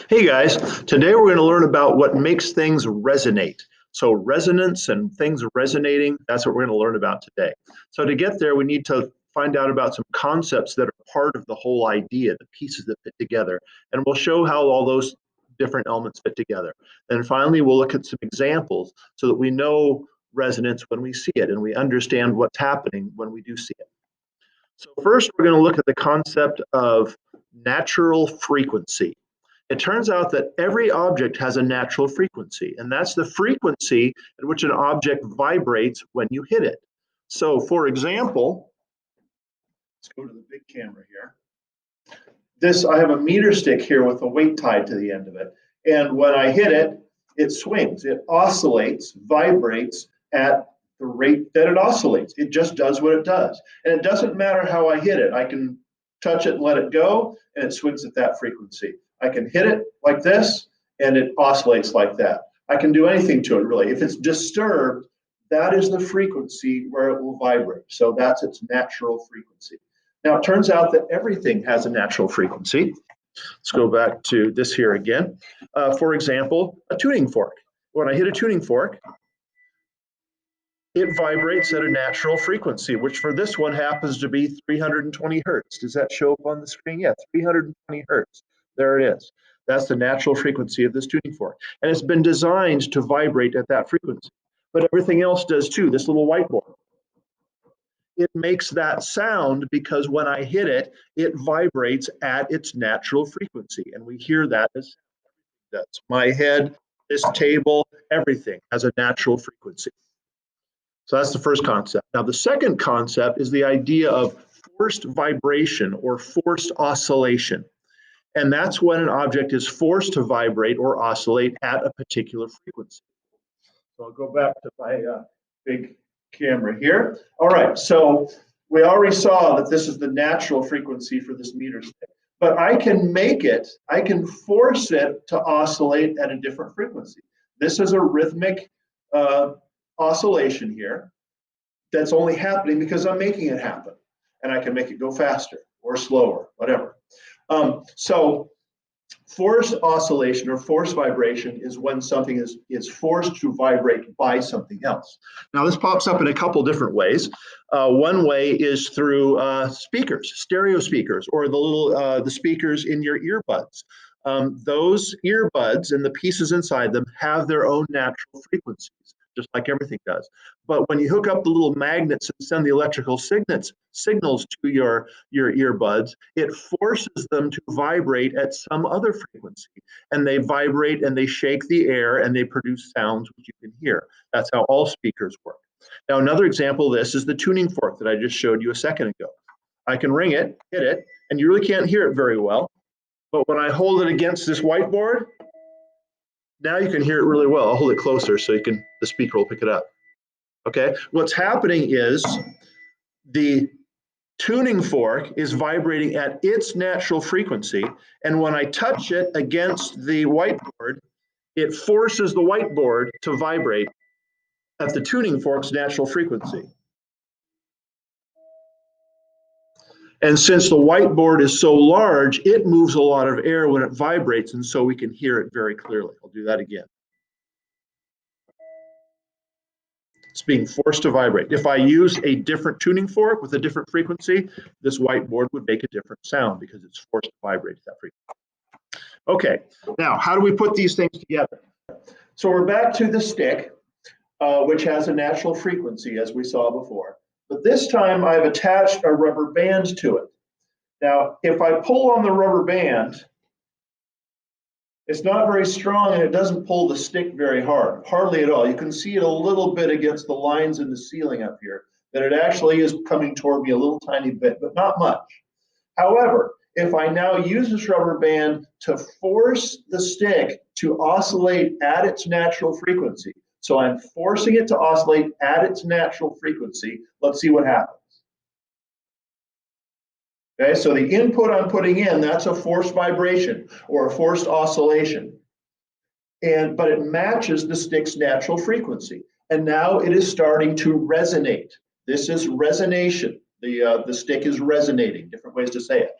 Hey guys, today we're going to learn about what makes things resonate. So resonance and things resonating, that's what we're going to learn about today. So to get there, we need to find out about some concepts that are part of the whole idea, the pieces that fit together. And we'll show how all those different elements fit together. And finally, we'll look at some examples so that we know resonance when we see it and we understand what's happening when we do see it. So first, we're going to look at the concept of natural frequency. It turns out that every object has a natural frequency, and that's the frequency at which an object vibrates when you hit it. So, for example, let's go to the big camera here. I have a meter stick here with a weight tied to the end of it. And when I hit it, it swings, it oscillates, vibrates at the rate that it oscillates. It just does what it does. And it doesn't matter how I hit it. I can touch it and let it go, and it swings at that frequency. I can hit it like this, and it oscillates like that. I can do anything to it, really. If it's disturbed, that is the frequency where it will vibrate. So that's its natural frequency. Now, it turns out that everything has a natural frequency. Let's go back to this here again. For example, a tuning fork. When I hit a tuning fork, it vibrates at a natural frequency, which for this one happens to be 320 hertz. Does that show up on the screen? Yeah, 320 hertz. There it is. That's the natural frequency of this tuning fork. And it's been designed to vibrate at that frequency. But everything else does too, this little whiteboard. It makes that sound because when I hit it, it vibrates at its natural frequency. And we hear that as that's my head, this table, everything has a natural frequency. So that's the first concept. Now, the second concept is the idea of forced vibration or forced oscillation. And that's when an object is forced to vibrate or oscillate at a particular frequency. So I'll go back to my big camera here. All right, so we already saw that this is the natural frequency for this meter stick. But I can force it to oscillate at a different frequency. This is a rhythmic oscillation here that's only happening because I'm making it happen. And I can make it go faster or slower, whatever. So forced oscillation or forced vibration is when something is forced to vibrate by something else. Now, this pops up in a couple different ways. One way is through speakers, stereo speakers, or the speakers in your earbuds. Those earbuds and the pieces inside them have their own natural frequencies, just like everything does. But when you hook up the little magnets and send the electrical signals to your earbuds, it forces them to vibrate at some other frequency. And they vibrate and they shake the air and they produce sounds which you can hear. That's how all speakers work. Now, another example of this is the tuning fork that I just showed you a second ago. I can ring it, hit it, and you really can't hear it very well. But when I hold it against this whiteboard, now you can hear it really well. I'll hold it closer so the speaker will pick it up. Okay, what's happening is the tuning fork is vibrating at its natural frequency, and when I touch it against the whiteboard, it forces the whiteboard to vibrate at the tuning fork's natural frequency. And since the whiteboard is so large, it moves a lot of air when it vibrates, and so we can hear it very clearly. I'll do that again. It's being forced to vibrate. If I use a different tuning fork with a different frequency, this whiteboard would make a different sound because it's forced to vibrate at that frequency. Okay, now how do we put these things together? So we're back to the stick, which has a natural frequency, as we saw before. But this time I've attached a rubber band to it. Now, if I pull on the rubber band, it's not very strong and it doesn't pull the stick very hard, hardly at all. You can see it a little bit against the lines in the ceiling up here, that it actually is coming toward me a little tiny bit, but not much. However, if I now use this rubber band to force the stick to oscillate at its natural frequency, so I'm forcing it to oscillate at its natural frequency, let's see what happens. Okay, so the input I'm putting in, that's a forced vibration or a forced oscillation. But it matches the stick's natural frequency. And now it is starting to resonate. This is resonation. The stick is resonating, different ways to say it.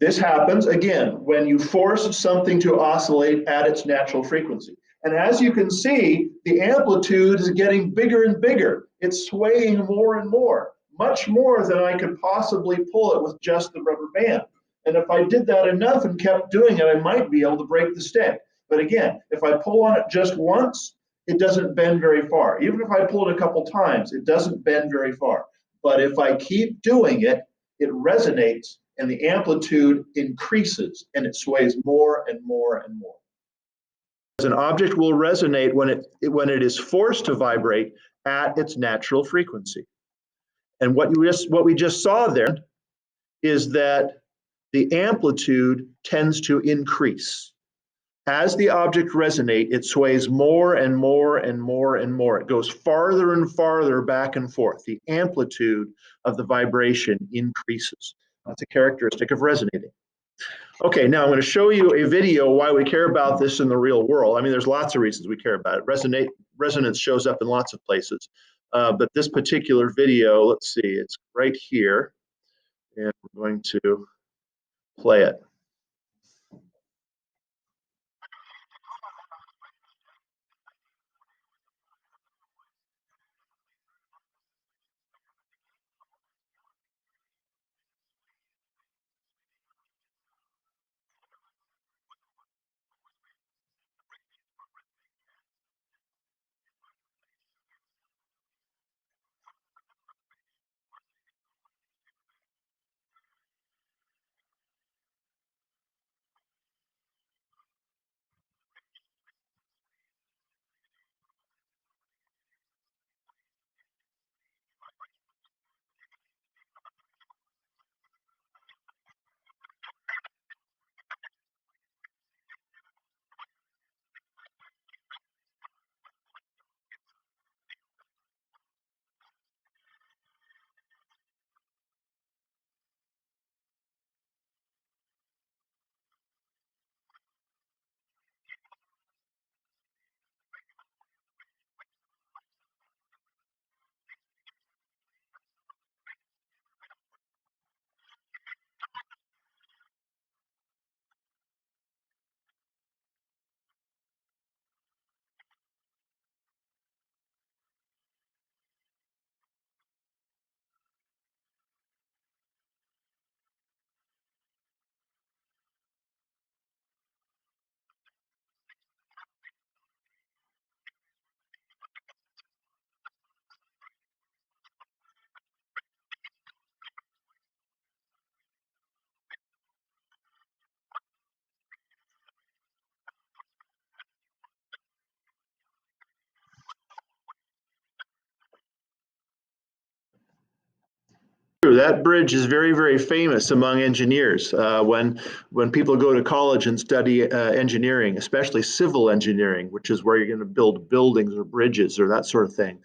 This happens, again, when you force something to oscillate at its natural frequency. And as you can see, the amplitude is getting bigger and bigger. It's swaying more and more, much more than I could possibly pull it with just the rubber band. And if I did that enough and kept doing it, I might be able to break the stick. But again, if I pull on it just once, it doesn't bend very far. Even if I pull it a couple times, it doesn't bend very far. But if I keep doing it, it resonates and the amplitude increases and it sways more and more and more. An object will resonate when it is forced to vibrate at its natural frequency. And what we just saw there is that the amplitude tends to increase. As the object resonates, it sways more and more and more and more. It goes farther and farther back and forth. The amplitude of the vibration increases. That's a characteristic of resonating. Okay, now I'm going to show you a video why we care about this in the real world. I mean, there's lots of reasons we care about it. Resonance shows up in lots of places. But this particular video, let's see, it's right here. And we're going to play it. That bridge is very, very famous among engineers. When people go to college and study engineering, especially civil engineering, which is where you're going to build buildings or bridges or that sort of thing,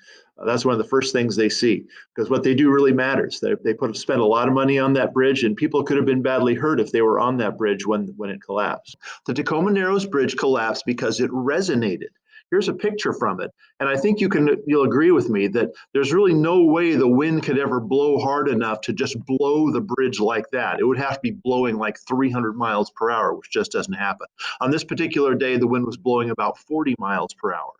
that's one of the first things they see because what they do really matters. They spent a lot of money on that bridge, and people could have been badly hurt if they were on that bridge when it collapsed. The Tacoma Narrows Bridge collapsed because it resonated. Here's a picture from it. And I think you'll agree with me that there's really no way the wind could ever blow hard enough to just blow the bridge like that. It would have to be blowing like 300 miles per hour, which just doesn't happen. On this particular day, the wind was blowing about 40 miles per hour.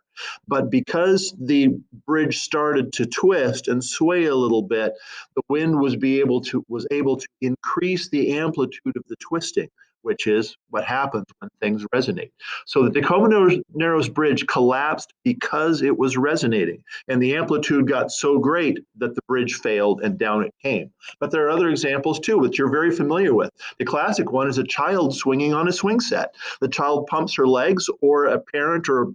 But because the bridge started to twist and sway a little bit, the wind was able to increase the amplitude of the twisting, which is what happens when things resonate. So the Tacoma Narrows Bridge collapsed because it was resonating, and the amplitude got so great that the bridge failed and down it came. But there are other examples too, which you're very familiar with. The classic one is a child swinging on a swing set. The child pumps her legs, or a parent or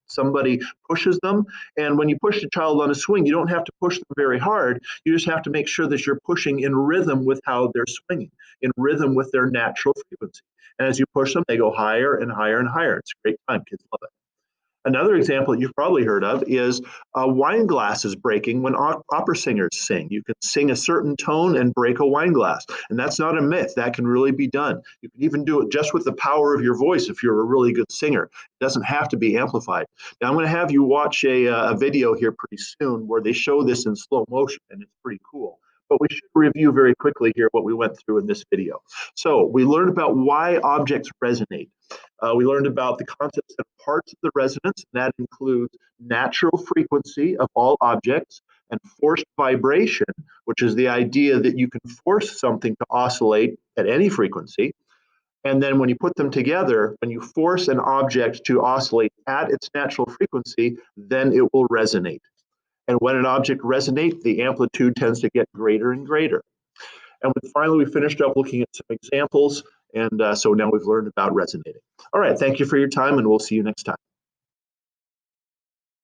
somebody pushes them. And when you push the child on a swing, you don't have to push them very hard. You just have to make sure that you're pushing in rhythm with how they're swinging, in rhythm with their natural frequency. And as you push them, they go higher and higher and higher. It's a great time. Kids love it. Another example you've probably heard of is wine glasses breaking when opera singers sing. You can sing a certain tone and break a wine glass. And that's not a myth. That can really be done. You can even do it just with the power of your voice if you're a really good singer. It doesn't have to be amplified. Now, I'm going to have you watch a video here pretty soon where they show this in slow motion, and it's pretty cool. but we should review very quickly here what we went through in this video. So we learned about why objects resonate. We learned about the concepts of parts of the resonance, and that includes natural frequency of all objects and forced vibration, which is the idea that you can force something to oscillate at any frequency. And then when you put them together, when you force an object to oscillate at its natural frequency, then it will resonate. And when an object resonates, the amplitude tends to get greater and greater. And finally, we finished up looking at some examples. And so now we've learned about resonating. All right, thank you for your time, and we'll see you next time.